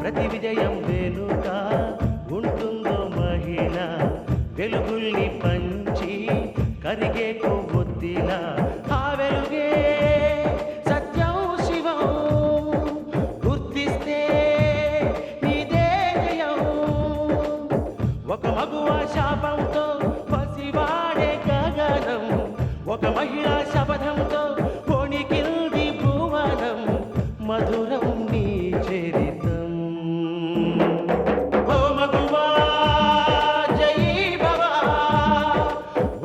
ప్రతి విజయం వెనుక ఉంటుందో మహిళ, వెలుగుల్ని పంచి కరిగే కొవ్వొత్తిలా. ఆ వెలుగే సత్యం శివం, గుర్తిస్తే నీదే జయం. ఒక మగువ శాపంతో పసివాడే గగనం, ఒక మహిళా శపథంతో కొణికిల్ది భువనం. మధురం నీ చరితం. ఓ మగువా జయీ భవ,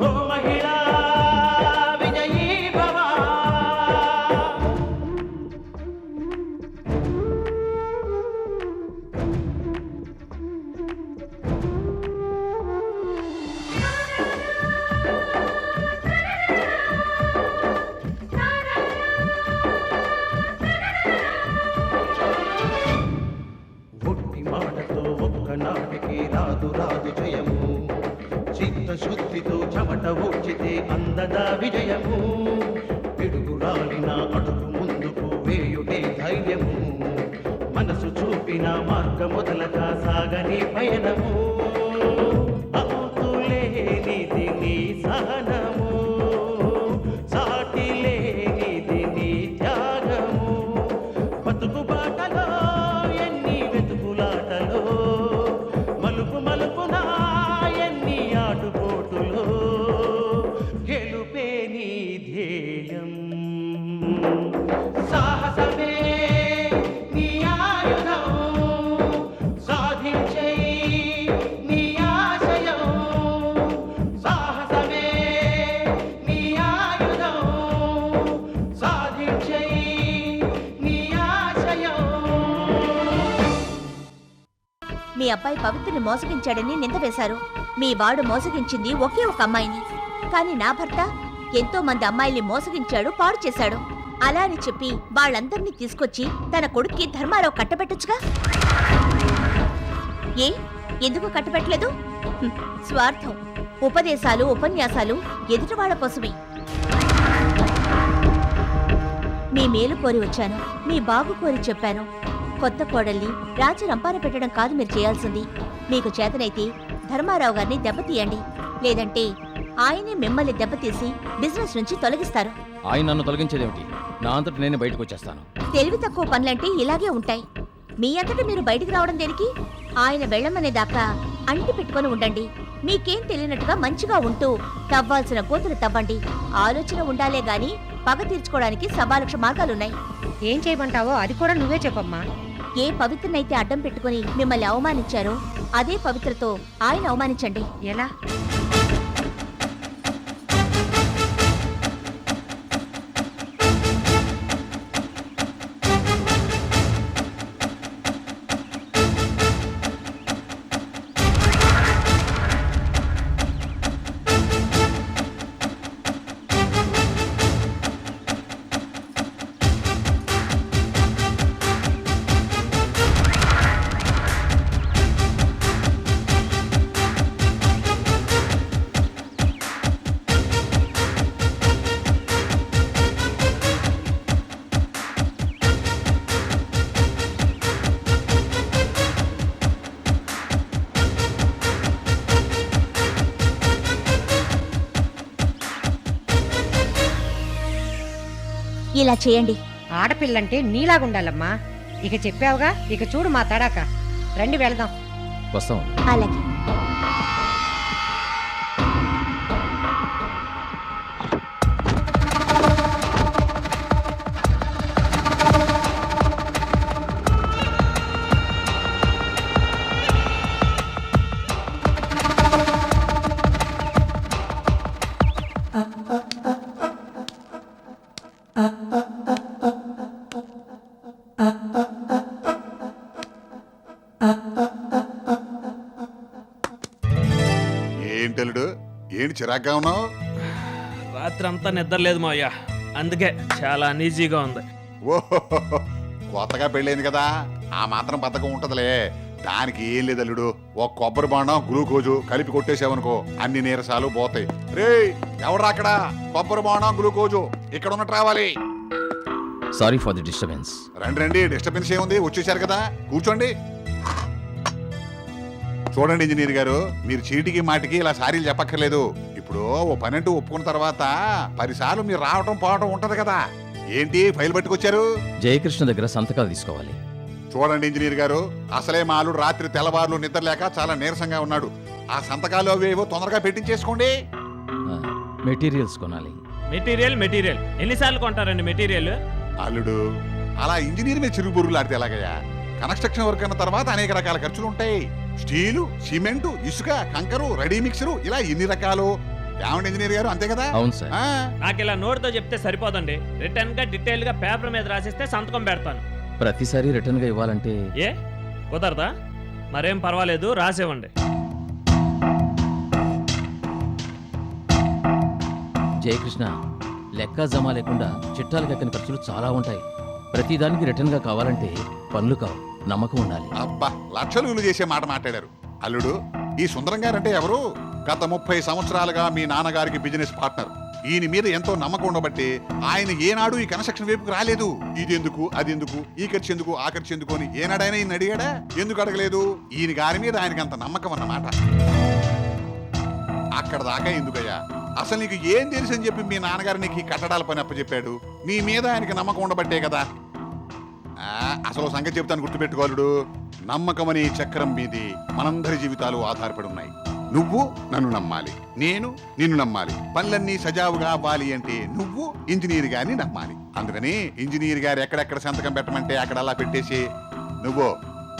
ఓ మహిళా విజయీ భవ. ఒట్టి మాటతో ఒక్కనాటికి రాదు రాదు జయము, చిత్తశుద్ధితో చెమట ఓచితే అందదా విజయము. పిడుగురాలిన అడుగు ముందుకు వేయుటే ధైర్యము, మనసు చూపిన మార్గం మొదలక సాగని పయనము. అంతులేనిది నీ సహనము, సాటి లేనిది నీ త్యాగము. బతుకు బాటలో ఎన్ని వెతుకులాటలో, మలుపు మలుపున ఎన్ని ఆటుపోటులో, గెలుపే నీ ధ్యేయం. సాహసమే నీ ఆయుధం, సాధించే నీ ఆశయం. సాహసమే నీ ఆయుధం, సాధించే నీ ఆశయం. మీ అబ్బాయి పవిత్రని మోసగించాడని నింద వేశారు. మీ వాడు మోసగించింది ఒకే ఒక అమ్మాయిని, కానీ నా భర్త ఎంతో మంది అమ్మాయిల్ని మోసగించాడు, పాడు చేశాడు. అలా అని చెప్పి వాళ్ళందర్నీ తీసుకొచ్చి తన కొడుక్కి ధర్మారావు కట్టబెట్టొచ్చుగా. ఏ ఎందుకు కట్టబెట్టలేదు? స్వార్థం. ఉపదేశాలు ఉపన్యాసాలు ఎదుటివాళ్ల కోసమే. మీ మేలు కోరి వచ్చాను, మీ బాగు కోరి చెప్పాను. కొత్త కోడల్ని రాజు రంపాన పెట్టడం కాదు మీరు చేయాల్సింది. మీకు చేతనైతే ధర్మారావు గారిని దెబ్బతీయండి, లేదంటే ఆయనే మిమ్మల్ని దెబ్బతీసి బిజినెస్ నుంచి తొలగిస్తారు. ఆయన నన్ను తొలగించేదేమిటి? నా అంతటి నేను బయటకు వచ్చేస్తాను. తెలివి తక్కువ పనులంటే ఇలాగే ఉంటాయి. మీ అంతటా మీరు బయటికి రావడం దేనికి? ఆయన వెళ్ళమనేదాకా అంటి పెట్టుకుని ఉండండి. మీకేం తెలియనట్టుగా మంచిగా ఉంటూ తవ్వాల్సిన కోతులు తవ్వండి. ఆలోచన ఉండాలే గాని పగ తీర్చుకోవడానికి 1,000,000 మార్గాలున్నాయి. ఏం చేయమంటావో అది కూడా నువ్వే చెప్పమ్మా. ఏ పవిత్రనైతే అడ్డం పెట్టుకుని మిమ్మల్ని అవమానించారో అదే పవిత్రతో ఆయన అవమానించండి. ఎలా? ఇలా చేయండి. ఆడపిల్లంటే నీలాగుండాలమ్మా. ఇక చెప్పావుగా, ఇక చూడు మా తడాక. రండి వెళదాం. వస్తాం. అలాగే. ఏంటలుడు, ఏంటి చిరాగ్గా ఉన్నావు? రాత్రి అంతా నిద్ర లేదు మావయ్య, అందుకే చాలా అనీజీగా ఉంది. ఓహో, కొత్తగా పెళ్ళైంది కదా, ఆ మాత్రం బద్ధకం ఉంటదిలే. దానికి ఏం లేదు అల్లుడు, ఒక కొబ్బరి బాండం గ్లూకోజు కలిపి కొట్టేసావనుకో అన్ని నీరసాలు పోతాయి. రే ఎవడ్రా అక్కడ? కొబ్బరి బాండం గ్లూకోజు ఇక్కడ ఉన్నట్టు రావాలి. Sorry for the disturbance. రండి రండి, డిస్టర్బెన్స్ ఏముంది, వచ్చేసారు కదా, కూర్చోండి. చూడండి ఇంజనీర్ గారు, మీరు చీటికి మాటికి ఇలా సారీలు చెప్పక్కర్లేదు. ఇప్పుడు ఓ పనంటూ ఒప్పుకున్న తర్వాత 10 సార్లు మీరు రావటం పోవటం ఉంటది కదా. ఏంటి ఫైల్ పట్టుకొచ్చారు? జయకృష్ణ దగ్గర సంతకాలు తీసుకోవాలి. చూడండి ఇంజనీర్ గారు, అసలే మా అల్లుడు రాత్రి తెల్లవారులు నిద్ర లేక చాలా నీరసంగా ఉన్నాడు. ఆ సంతకాలు అవేవో తొందరగా పెట్టించేసుకోండి. ఆ, మెటీరియల్స్ కొనాలి. మెటీరియల్ ఎన్నిసార్లు కొంటారండి మెటీరియల్? అల్లుడు, అలా ఇంజనీర్ మీద చిరుగుబురుగులు ఆడితే ఎలాగయ్యా? కన్స్ట్రక్షన్ వర్క్ అన్న తర్వాత అనేక రకాల ఖర్చులు ఉంటాయి. స్టీలు, సిమెంటు, ఇసుక, కంకరు, రెడీ మిక్సరు, ఇలా ఎన్ని రకాలు. ఏమండి ఇంజనీర్ గారు, అంతే కదా? అవును సార్. ఆ, నాకు ఇలా నోట్తో చెప్తే సరిపోదండి. రిటర్న్ గా డీటెయిల్ గా పేపర్ మీద రాసిస్తే సంతకం పెడతాను. ప్రతిసారి రిటర్న్ గా ఇవ్వాలంటే ఏ కుదరదా? మరేం పర్వాలేదు, రాసివ్వండి. జయకృష్ణ, లెక్క జమా లేకుండా చిట్టాలకు ఎక్కని ఖర్చులు చాలా ఉంటాయి. ప్రతిదానికి రిటర్న్ గా కావాలంటే పనులు కావు, నమ్మకం ఉండాలి. అబ్బా, లక్షలు విలువ చేసే మాట మాట్లాడారు. అల్లుడు, ఈ సుందరం గారంటే ఎవరు? గత 30 సంవత్సరాలుగా మీ నాన్నగారికి బిజినెస్ పార్ట్నర్. ఈయన మీద ఎంతో నమ్మకం ఉండబట్టి ఆయన ఏనాడు ఈ కన్స్ట్రక్షన్ వైపుకు రాలేదు. ఇదెందుకు, అదెందుకు, ఈ ఖర్చు ఎందుకు, ఆ ఖర్చు ఎందుకు అని ఏనాడైనా ఈయన అడిగాడా? ఎందుకు అడగలేదు? ఈయన గారి మీద ఆయనకి అంత నమ్మకం అన్నమాట. అక్కడ దాకా ఎందుకయ్యా? అసలు నీకు ఏం తెలుసు అని చెప్పి మీ నాన్నగారు నీకు ఈ కట్టడాల పని అప్పచెప్పాడు? నీ మీద ఆయనకి నమ్మకం ఉండబట్టే కదా. అసలు సంగతి చెప్తాను, గుర్తుపెట్టుకోలుడు. నమ్మకం అనే చక్రం మీది మనందరి జీవితాలు ఆధారపడి ఉన్నాయి. నువ్వు నన్ను నమ్మాలి, నేను నిన్ను నమ్మాలి. పనులన్నీ సజావుగా అవ్వాలి అంటే నువ్వు ఇంజనీర్ గారిని నమ్మాలి. అందుకని ఇంజనీర్ గారు ఎక్కడెక్కడ సంతకం పెట్టమంటే అక్కడ అలా పెట్టేసి నువ్వు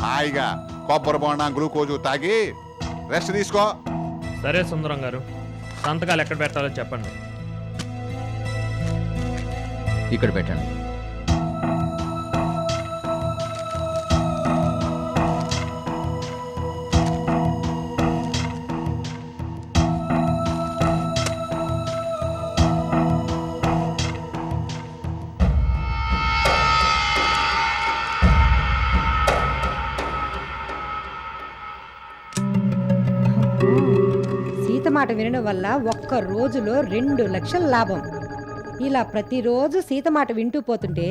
హాయిగా కొబ్బరి బోండా గ్లూకోజు తాగి రెస్ట్ తీసుకో. సరే సుందరం గారు, సంతకాలు ఎక్కడ పెట్టాలో చెప్పండి. ఇక్కడ పెట్టండి. సీత మాట వినడం వల్ల ఒక్క రోజులో 2 లక్షల లాభం. ఇలా ప్రతిరోజు సీత మాట వింటూ పోతుంటే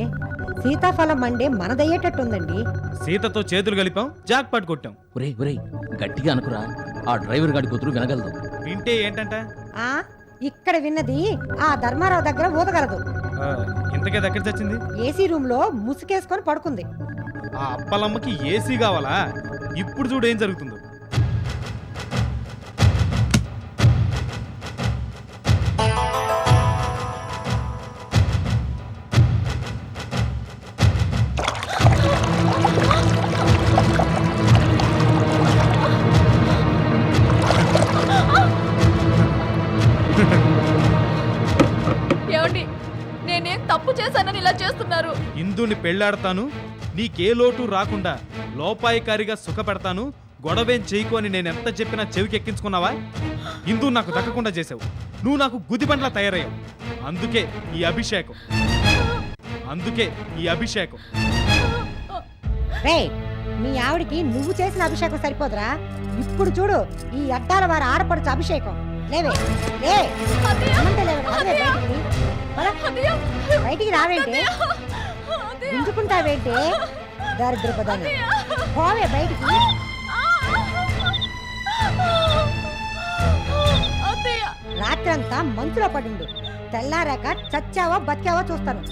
సీతాఫలం మండే మనదయ్యేటట్టుందండి. సీతతో చేతులు కలిపాం, జాక్ పాట్ కొట్టాం. ఒరేయ్ గట్టిగా అనుకురా, ఆ డ్రైవర్ గాడి కూతురు వినగలదు. వింటే ఏంటంట? ఆ ఇక్కడ విన్నది ఆ ధర్మారావు దగ్గర ఊదగలదు. ఆ, ఇంతకేది ఎక్కడ చచ్చింది? ఏసీ రూమ్ లో ముసుకేసుకొని పడుకుంది. ఆ అప్పలమ్మకి ఏసీ కావాలా? ఇప్పుడు చూడు ఏం జరుగుతుందో. ఏమండి, నేనేం తప్పు చేశానని ఇలా చేస్తున్నారు? ఇందుని పెళ్లాడతాను, నీకే లోటు రాకుండా లోపాయికారిగా సుఖపెడతాను, గొడవేం చేయకు అని నేను ఎంత చెప్పినా చెవికి ఎక్కించుకున్నావా? ఇందు నాకు దక్కకుండా చేసావు, నువ్వు నాకు గుదిబండ్లా తయారయ్యావు. అందుకే ఈ అభిషేకం. రేయ్, మీ ఆవిడికి నువ్వు చేసిన అభిషేకం సరిపోదురా? ఇప్పుడు చూడు ఈ అడ్డాల వారి ఆడపడుచు అభిషేకం. లేవే లే, అత్తయ్య, అన్నంతే లేవే, పదవే అత్తయ్య, బయటికి. పద, అత్తయ్య, బయటికి రావేంటి? అత్తయ్య, గుంజుకుంటావేంటి? దరిద్రపదాన్ని అత్తయ్య. పోవే బయటికి. అత్తయ్య, రాత్రంతా మంచులో పడిండు, తెల్లారాక చచ్చావో బతికావో చూస్తాను.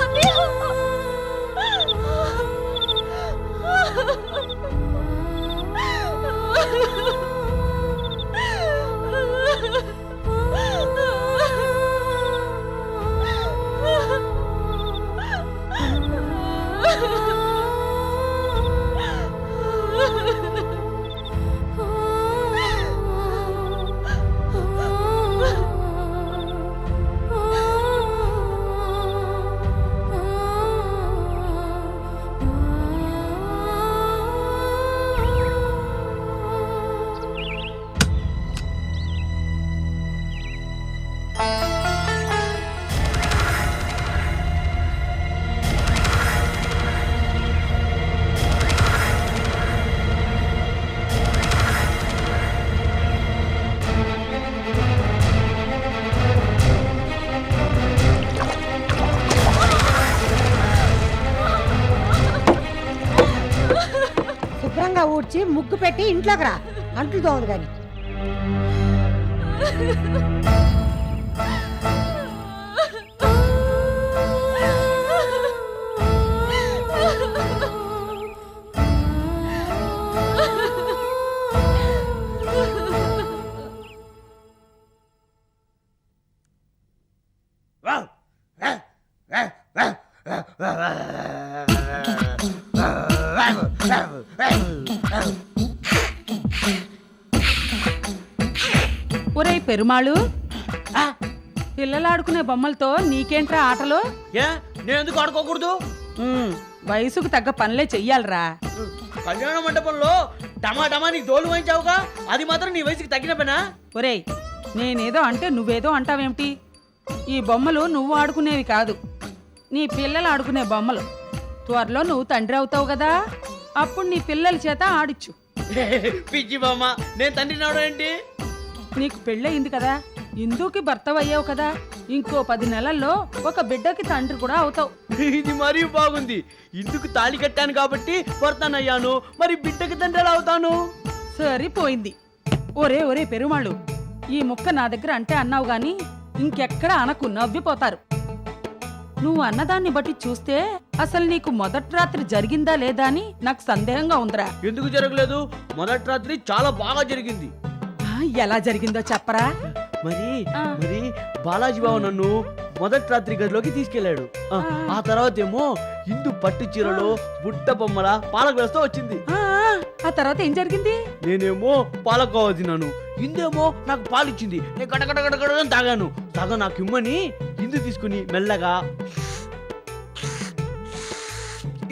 అత్తయ్య. శుభ్రంగా ఊడ్చి ముగ్గు పెట్టి ఇంట్లోకి రా, అంట్లు తోమదు కానీ. ఒరేయ్ పెరుమాళు, పిల్లలు ఆడుకునే బొమ్మలతో నీకేంట్రా ఆటలు? నేను ఎందుకు ఆడుకోకూడదు? వయసుకు తగ్గ పనులే చెయ్యాలరా. కళ్యాణ మండపంలో టమాటమా నీకు దోలు వాయించావుగా, అది మాత్రం నీ వయసుకి తగ్గిన పనా? ఒరేయ్, నేనేదో అంటే నువ్వేదో అంటావేమిటి? ఈ బొమ్మలు నువ్వు ఆడుకునేవి కాదు, నీ పిల్లలు ఆడుకునే బొమ్మలు. త్వరలో నువ్వు తండ్రి అవుతావు కదా, అప్పుడు నీ పిల్లల చేత ఆడిచ్చు. పిచ్చి బొమ్మ, నేను తండ్రి నావడం ఏంటి? నీకు పెళ్ళయింది కదా, ఇందుకి భర్తవయ్యావు కదా, ఇంకో 10 నెలల్లో ఒక బిడ్డకి తండ్రి కూడా అవుతావు. ఇది మరీ బాగుంది. ఇందుకు తాళి కట్టాను కాబట్టి భర్తనయ్యాను, మరి బిడ్డకి తండ్రి ఎలా అవుతాను? సరిపోయింది. ఒరే ఒరే పెరుమాళ్ళు, ఈ ముక్క నా దగ్గర అంటే అన్నావు గాని ఇంకెక్కడ అనకు, నవ్విపోతారు. నువ్వు అన్నదాన్ని బట్టి చూస్తే అసలు నీకు మొదటి రాత్రి జరిగిందా లేదా అని నాకు సందేహంగా ఉందిరా. ఎందుకు జరగలేదు? మొదటి రాత్రి చాలా బాగా జరిగింది. ఎలా జరిగిందో చెప్పరా? మరి మరి బాలాజీ బాబు నన్ను మొదటి రాత్రి గదిలోకి తీసుకెళ్లాడు. ఆ తర్వాత ఏమో ఇందు పట్టు చీరలో బుట్ట బొమ్మల పాలకు వేస్తూ వచ్చింది. ఆ తర్వాత ఏం జరిగింది? నేనేమో పాలకోవా తిన్నాను, ఇందేమో నాకు పాలిచ్చింది. నేను గడగడగడగడ తాగాను. సగం నాకు ఇమ్మని ఇందు తీసుకుని మెల్లగా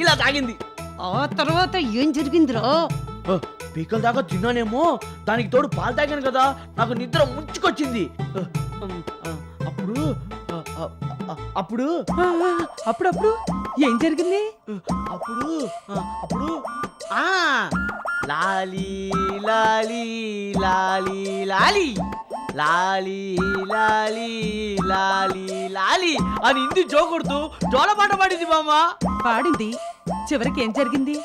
ఇలా తాగింది. ఆ తర్వాత ఏం జరిగిందిరా? పీకల దాకా తిన్నానేమో, దానికి తోడు పాలు తాగాను కదా, నాకు నిద్ర ముంచుకొచ్చింది. అప్పుడు అప్పుడు అప్పుడప్పుడు ఏం జరిగింది? అప్పుడు అప్పుడు లాలి లాలి లాలి లాలి లాలి లాలి లాలి లాలి అని ఇంది జోకొడుతూ జోలపాట పాడింది బామ్మ. పాడింది. చివరికి ఏం జరిగింది?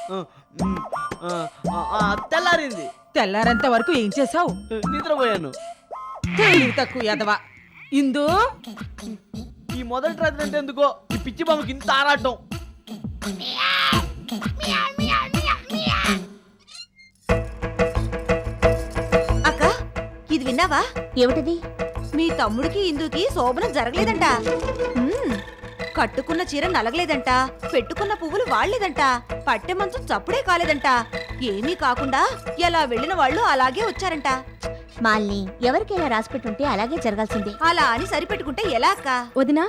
తెల్లారింది. తెల్లారంత వరకు ఏం చేసావు? నిద్రపోయాను. తక్కువ ఎదవా. ఇందు, ఈ మొదటి రాత్రి అంటే ఎందుకో ఈ పిచ్చి బామ్మకి ఇంత ఆరాటం. అక్క, ఇది విన్నావా? ఏమిటది? మీ తమ్ముడికి ఇందుకి శోభనం జరగలేదంట. కట్టుకున్న చీర నలగలేదంట, పెట్టుకున్న పువ్వులు వాడలేదంట, పట్టె మంచం చప్పుడే కాలేదంట. ఏమీ కాకుండా ఎలా వెళ్ళిన వాళ్ళు అలాగే వచ్చారంట. మాల్ని ఎవరికైనా రాసిపెట్టుంటే అలాగే జరగాల్సిందే. అలా అని సరిపెట్టుకుంటే ఎలా అక్క? వదినా,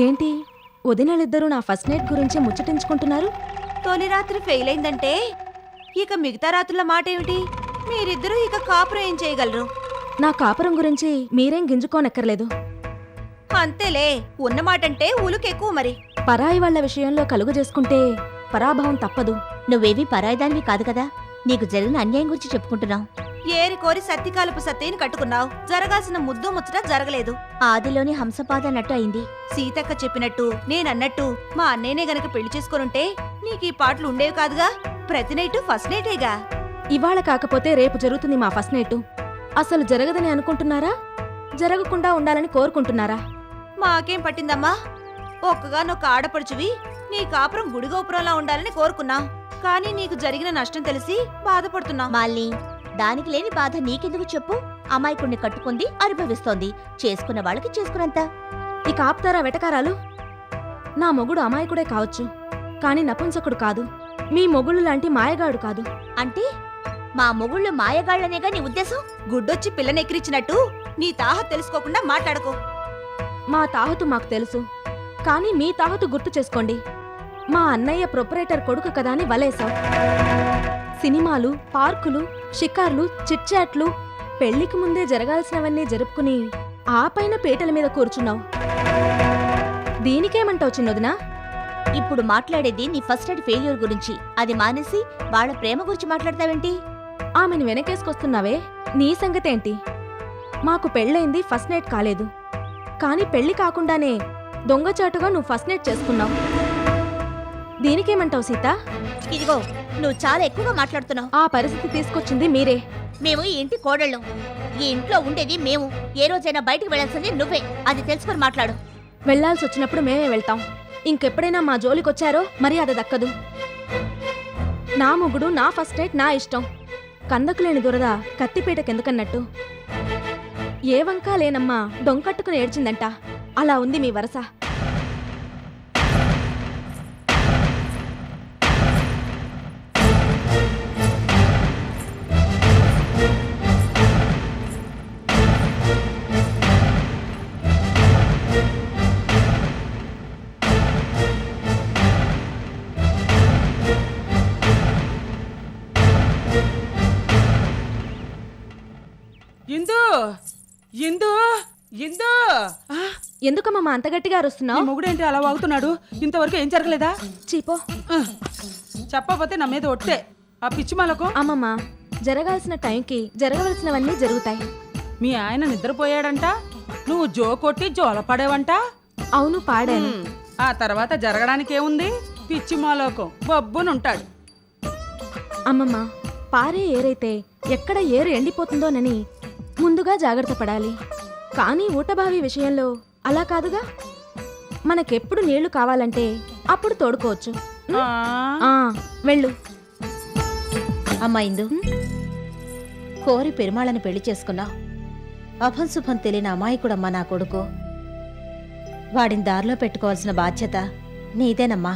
ఏంటి వదినలిద్దరూ నా ఫస్ట్ నైట్ గురించి ముచ్చటించుకుంటున్నారు? తొలి రాత్రి ఫెయిల్ అయిందంటే ఇక మిగతా రాత్రుల మాట ఏమిటి? మీరిద్దరూ ఇక కాపురం ఏం చేయగలరు? నా కాపురం గురించి మీరేం గింజుకోనక్కర్లేదు. అంతేలే, ఉన్నమాటంటే ఉలుకెక్కువ. మరి పరాయి వాళ్ళ విషయంలో కలుగు చేసుకుంటే పరాభవం తప్పదు. నువ్వేవి పరాయిదానివి కాదు కదా, నీకు జరిగిన అన్యాయం గురించి చెప్పుకుంటున్నావు. ఏరి కోరి సత్తికాలపు సత్తేని కట్టుకున్నావు. జరగాల్సిన ముద్దు ముచ్చట జరగలేదు. ఆదిలోని హంసపాద అన్నట్టు అయింది. సీతక్క చెప్పినట్టు నేనన్నట్టు మా అన్నయ్యనే గనక పెళ్లి చేసుకొనుంటే నీకు ఈ పాటలు ఉండేవి కాదుగా. ప్రతి నైటు ఫస్ట్ నైటేగా. ఇవాళ కాకపోతే రేపు జరుగుతుంది మా ఫస్ట్ నైట్. అసలు జరగదని అనుకుంటున్నారా, జరగకుండా ఉండాలని కోరుకుంటున్నారా? మాకేం పట్టిందమ్మా? ఒక్కగానొక్క ఆడపడుచువి, నీ కాపురం గుడిగోపురంలా ఉండాలని కోరుకున్నాం. కానీ నీకు జరిగిన నష్టం తెలిసి బాధపడుతున్నాం. మాల్ని, దానికి లేని బాధ నీకెందుకు చెప్పు? అమాయకుణ్ణి కట్టుకుంది, అనుభవిస్తోంది. చేసుకున్న వాళ్ళకి చేసుకున్నంత. ఇక ఆపుతారా వెటకారాలు? నా మొగుడు అమాయకుడే కావచ్చు, కానీ నపుంసకుడు కాదు. మీ మొగుళ్ళు లాంటి మాయగాడు కాదు. అంటే మా మొగుళ్ళు మాయగాళ్లనేగా నీ ఉద్దేశం? గుడ్డొచ్చి పిల్లనెక్కిరిచ్చినట్టు నీ తాహ తెలుసుకోకుండా మాట్లాడకో. మా తాహతు మాకు తెలుసు, కానీ మీ తాహతు గుర్తు చేసుకోండి. మా అన్నయ్య ప్రొపరేటర్ కొడుకు కదా అని వలేశావు. సినిమాలు, పార్కులు, షికార్లు, చిట్చాట్లు, పెళ్లికి ముందే జరగాల్సినవన్నీ జరుపుకుని ఆ పైన పీటల మీద కూర్చున్నావు. దీనికేమంటావు చిన్నదినా? ఇప్పుడు మాట్లాడేది నీ ఫస్ట్ నైట్ ఫెయిల్యూర్ గురించి. అది మానేసి వాళ్ళ ప్రేమ గురించి మాట్లాడతావేంటి? ఆమెను వెనకేసుకొస్తున్నావే, నీ సంగతేంటి? మాకు పెళ్ళైంది ఫస్ట్ నైట్ కాలేదు, కానీ పెళ్లి కాకుండానే దొంగచాటుగా నువ్వు ఫస్ట్ నైట్ చేసుకున్నావు. దీనికేమంటావు సీత? ఇదిగో నువ్వు చాలా ఎక్కువగా మాట్లాడుతున్నావు. ఆ పరిస్థితి తీసుకొచ్చింది మీరే. మేము ఈ ఇంటి కోడళ్ళం. ఈ ఇంట్లో ఉండేది మేము. ఏ రోజైనా బయటికి వెళ్ళాల్సింది నువ్వే. అది తెలుసుకొని మాట్లాడు. వెళ్లాల్సి వచ్చినప్పుడు మేమే వెళ్తాం. ఇంకెప్పుడైనా మా జోలికొచ్చారో మర్యాద దక్కదు. నా మొగుడు, నా ఫస్ట్ నైట్, నా ఇష్టం. కందకు లేని దురద కత్తిపీటకెందుకన్నట్టు. ఏ వంకా లేనమ్మా డొంకట్టుకుని ఏడ్చిందంట. అలా ఉంది మీ వరస. ఇందు ఇందు ఇందు ఎందుకమ్మా మా అంత గట్టిగా నీ అరుస్తున్నావు? మొగుడేంటి అలా వాగుతున్నాడు? ఇంతవరకు ఏం జరగలేదా? చీపో. చెప్పకపోతే నా మీద ఒట్టే. ఆ పిచ్చిమాలకు అమ్మమ్మ, జరగాల్సిన టైంకి జరగవలసినవన్నీ జరుగుతాయి. మీ ఆయన నిద్రపోయాడంట, నువ్వు జో కొట్టి జోల పడేవంట. అవును, పాడాను. ఆ తర్వాత జరగడానికి ఏముంది? పిచ్చిమాలోకం బొబ్బునుంటాడు. అమ్మమ్మ, పారే ఏరైతే ఎక్కడ ఏరు ఎండిపోతుందోనని ముందుగా జాగ్రత్త పడాలి. కానీ ఊటబావి విషయంలో అలా కాదుగా. మనకెప్పుడు నీళ్లు కావాలంటే అప్పుడు తోడుకోవచ్చు. ఆ, వెళ్ళు. అమ్మా ఇందు, కోరి పెరుమాళని పెళ్లి చేసుకున్నావు. అభంశుభం తెలియని అమాయకుడమ్మా నా కొడుకు. వాడిని దారిలో పెట్టుకోవాల్సిన బాధ్యత నీదేనమ్మా.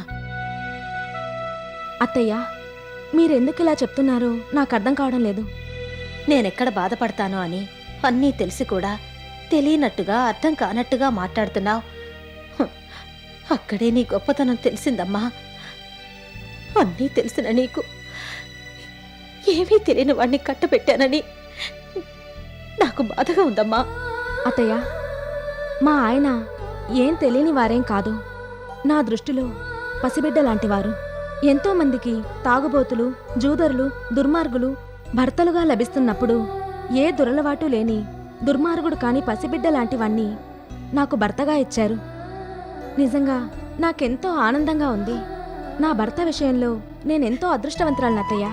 అత్తయ్య, మీరెందుకిలా చెప్తున్నారో నాకు అర్థం కావడం లేదు. నేనెక్కడ బాధపడతానో అని అన్నీ తెలిసి కూడా తెలియనట్టుగా అర్థం కానట్టుగా మాట్లాడుతున్నావు. అక్కడే నీ గొప్పతనం తెలిసిందమ్మా. అన్నీ తెలిసిన నీకు ఏమీ తెలియని వాడిని కట్టబెట్టానని నాకు బాధగా ఉందమ్మా. అత్తయ్య, మా ఆయన ఏం తెలియని వారేం కాదు. నా దృష్టిలో పసిబిడ్డ లాంటివారు. ఎంతో మందికి తాగుబోతులు, జూదరులు, దుర్మార్గులు భర్తలుగా లభిస్తున్నప్పుడు ఏ దురలవాటు లేని దుర్మార్గుడు కాని పసిబిడ్డ లాంటివన్నీ నాకు భర్తగా ఇచ్చారు. నిజంగా నాకెంతో ఆనందంగా ఉంది. నా భర్త విషయంలో నేనెంతో అదృష్టవంతురాలు అత్తయ్య.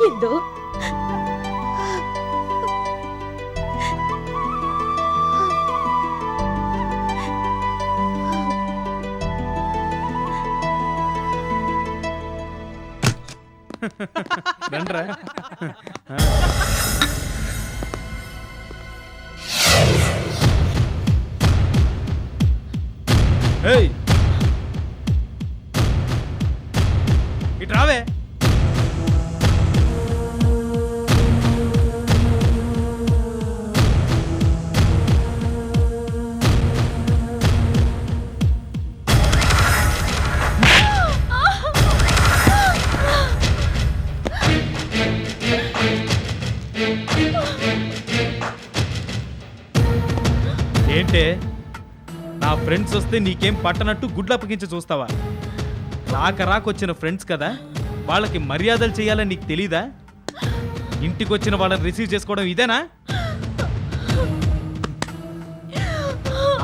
ఇందు, రండ్రా. ఏయ్, ఇటు రావే. ఏంటే, నా ఫ్రెండ్స్ వస్తే నీకేం పట్టనట్టు గుడ్లు అప్పగించి చూస్తావా? రాకొచ్చిన ఫ్రెండ్స్ కదా, వాళ్ళకి మర్యాదలు చేయాలని నీకు తెలీదా? ఇంటికొచ్చిన వాళ్ళని రిసీవ్ చేసుకోవడం ఇదేనా?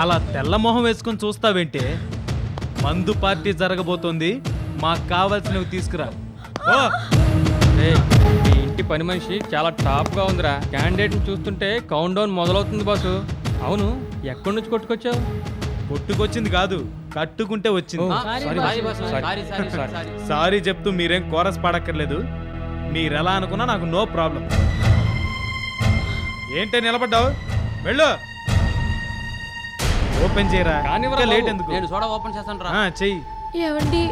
అలా తెల్లమొహం వేసుకొని చూస్తావేంటే? మందు పార్టీ జరగబోతోంది, మాకు కావాల్సినవి తీసుకురా. ఓ ఈ ఇంటి పని మనిషి చాలా టాప్ గా ఉందిరా. క్యాండిడేట్ చూస్తుంటే కౌంట్ డౌన్ మొదలవుతుంది బాసు. అవును, ఎక్కడి నుంచి కొట్టుకొచ్చావు? కొట్టుకొచ్చింది కాదు, కట్టుకుంటే వచ్చింది. సారీ చెప్తూ మీరేం కోరస్ పాడక్కర్లేదు. మీరెలా అనుకున్నా నాకు నో ప్రాబ్లం. ఏంటే నిలబడ్డావు? వెళ్ళు, ఓపెన్ చేయరా. ఇంకా లేట్ ఎందుకు? నేను సోడా ఓపెన్ చేస్తాను రా. చెయ్యి. ఏవండి,